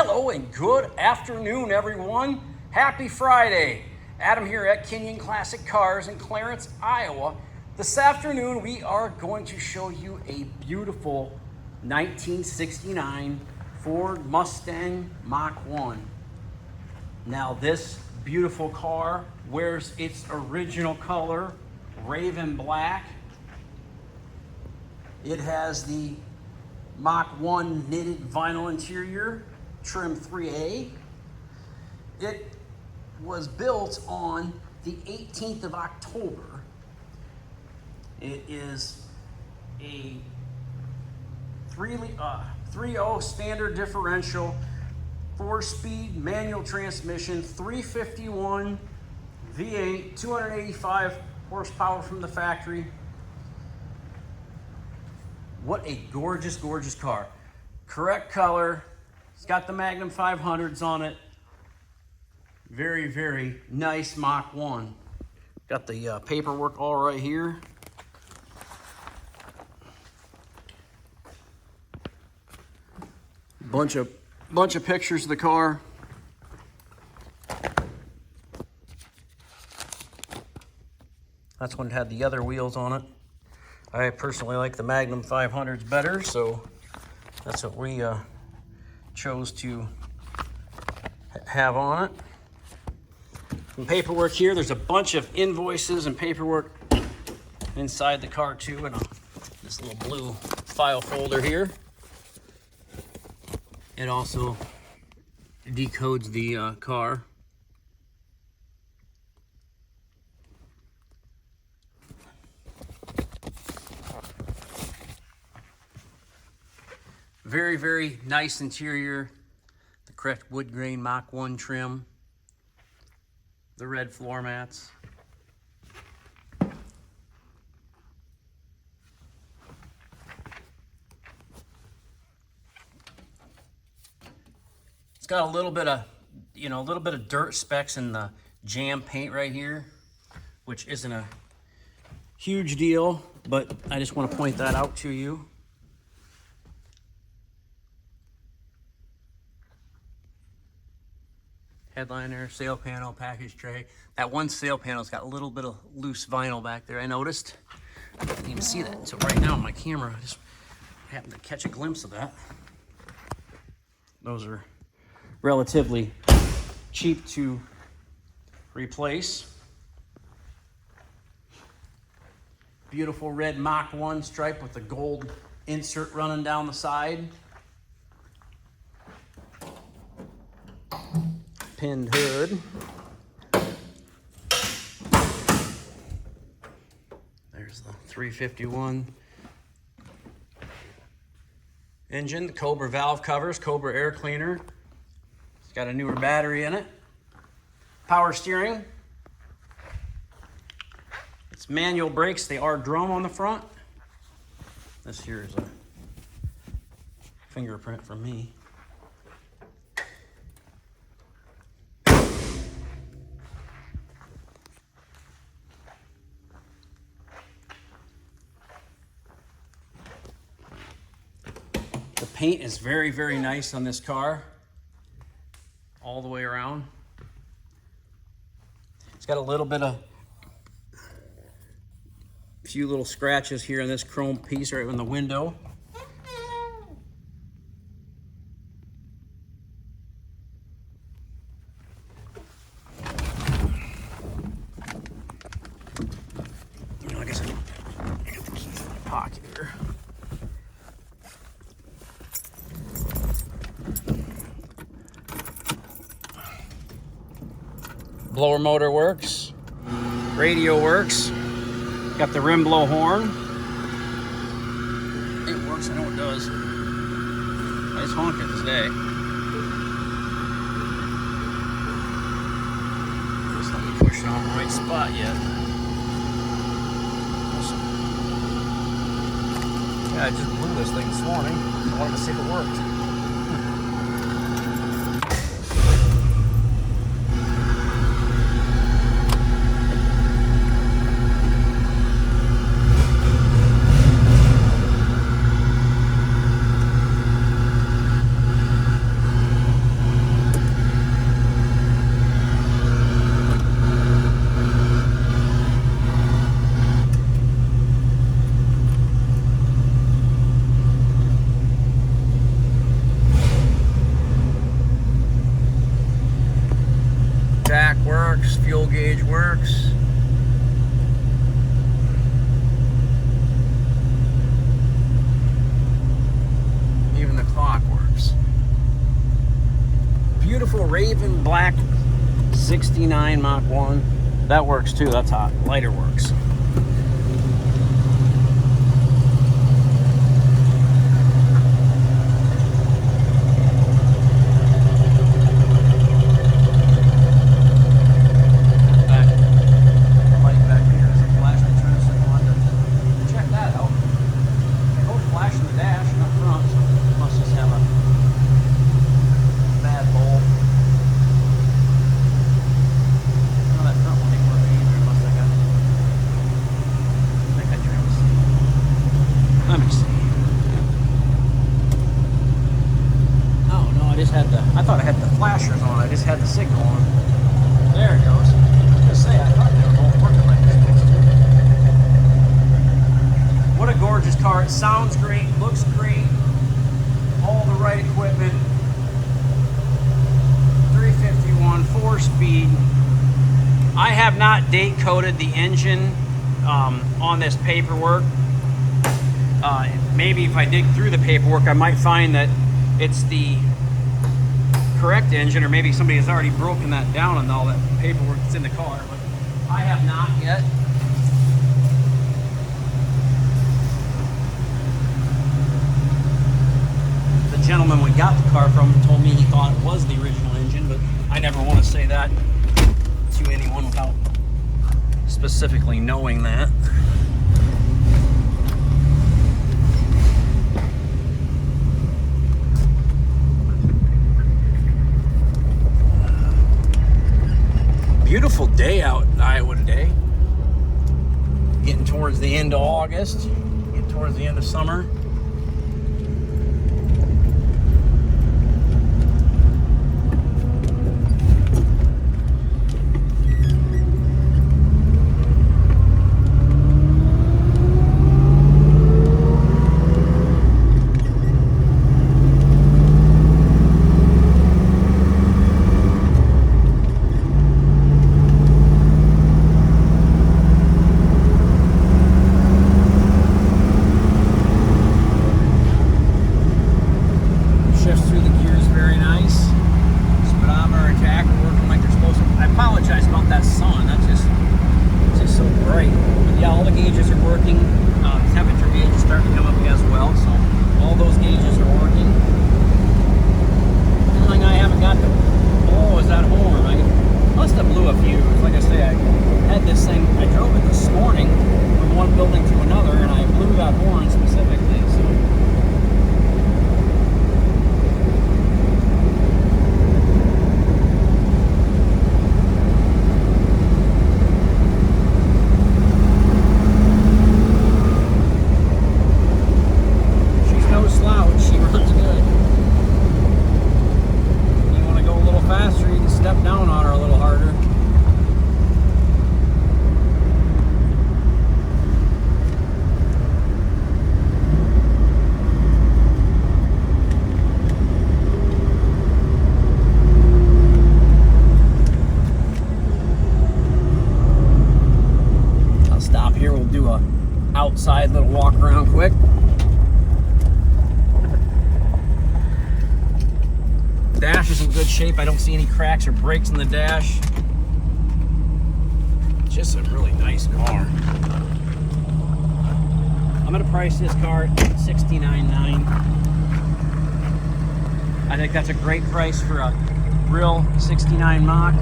Hello and good afternoon, everyone. Happy Friday. Adam here at Kinion Classic Cars in Clarence, Iowa. This afternoon, we are going to show you a beautiful 1969 Ford Mustang Mach 1. Now, this beautiful car wears its original color, Raven Black. It has the Mach 1 knitted vinyl interior, trim 3A. It was built on the 18th of October. It is a 3.0 standard differential, 4-speed manual transmission, 351 V8, 285 horsepower from the factory. What a gorgeous, gorgeous car. Correct color. It's got the Magnum 500s on it. Very, very nice Mach 1. Got the paperwork all right here. Bunch of pictures of the car. That's when it had the other wheels on it. I personally like the Magnum 500s better, so that's what we chose to have on it. Some paperwork here. There's a bunch of invoices and paperwork inside the car too, in this little blue file folder here. It also decodes the car. Very, very nice interior. The correct wood grain Mach 1 trim. The red floor mats. It's got a little bit of, dirt specks in the jam paint right here, which isn't a huge deal, but I just want to point that out to you. Headliner, sail panel, package tray. That one sail panel's got a little bit of loose vinyl back there, I noticed. I didn't even see that until right now on my camera. I just happened to catch a glimpse of that. Those are relatively cheap to replace. Beautiful red Mach 1 stripe with the gold insert running down the side. Pinned hood. There's the 351 engine, the Cobra valve covers, Cobra air cleaner. It's got a newer battery in it. Power steering. It's manual brakes. They are drum on the front. This here is a fingerprint from me. The paint is very, very nice on this car, all the way around. It's got a little bit of, few little scratches here on this chrome piece right in the window. I guess I got the key in my pocket here. Blower motor works, radio works, got the rim blow horn. It works, I know it does. Nice honk at this day. Just let me push it on the right spot yet. Yeah, I just blew this thing this morning. I wanted to see if it worked. gauge works. Even the clock works. Beautiful Raven Black 69 Mach 1. That works too, that's hot. Lighter works. I thought I had the flashers on. I just had the signal on. There it goes. I was gonna say, I thought they were both working like they're supposed to. What a gorgeous car. It sounds great, looks great, all the right equipment. 351, 4-speed. I have not date coded the engine on this paperwork. Maybe if I dig through the paperwork, I might find that it's the correct engine, or maybe somebody has already broken that down and all that paperwork that's in the car, but I have not yet. The gentleman we got the car from told me he thought it was the original engine, but I never want to say that to anyone without specifically knowing that. Beautiful day out in Iowa today. Getting towards the end of August, getting towards the end of summer. Outside little walk around quick. Dash is in good shape. I don't see any cracks or breaks in the dash. Just a really nice car. I'm gonna price this car at $69,900. I think that's a great price for a real 69 Mach.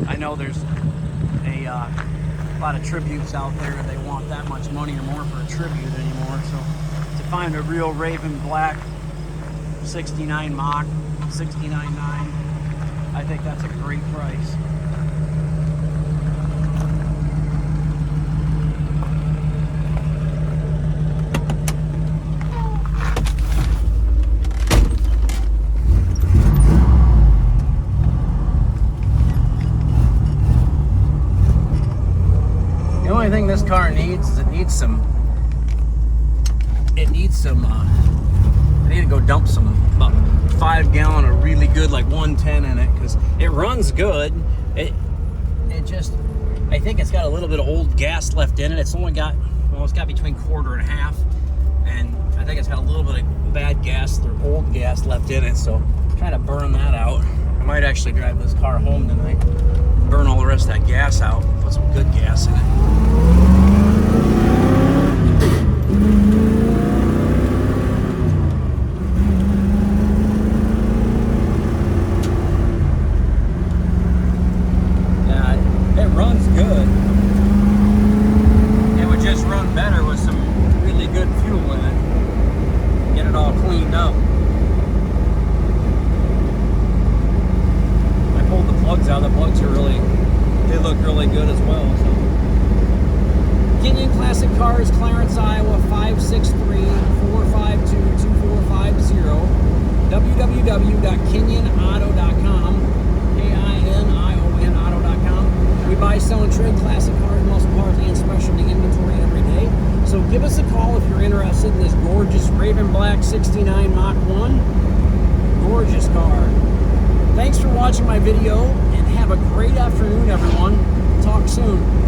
I know there's a lot of tributes out there. They want that much money or more for a tribute anymore. So to find a real Raven Black 69 Mach, $69,900, I think that's a great price. The only thing this car needs is it needs some I need to go dump some about 5 gallon of really good, like 110 in it, because it runs good. It just, I think it's got a little bit of old gas left in it. It's only got, well, it's got between quarter and a half, and I think it's got a little bit of bad gas or old gas left in it, so I'm trying to burn that out. I might actually drive this car home tonight, burn all the rest of that gas out, put some good gas in it. Runs good. It would just run better with some really good fuel in it. Get it all cleaned up. I pulled the plugs out. The plugs are really, they look really good as well. So. Kinion Classic Cars, Clarence, Iowa, 563-452-2450. www.kinionauto.com. KINION We buy, sell, and trade classic cars, muscle cars, and specialty inventory every day. So give us a call if you're interested in this gorgeous Raven Black 69 Mach 1. Gorgeous car. Thanks for watching my video, and have a great afternoon, everyone. Talk soon.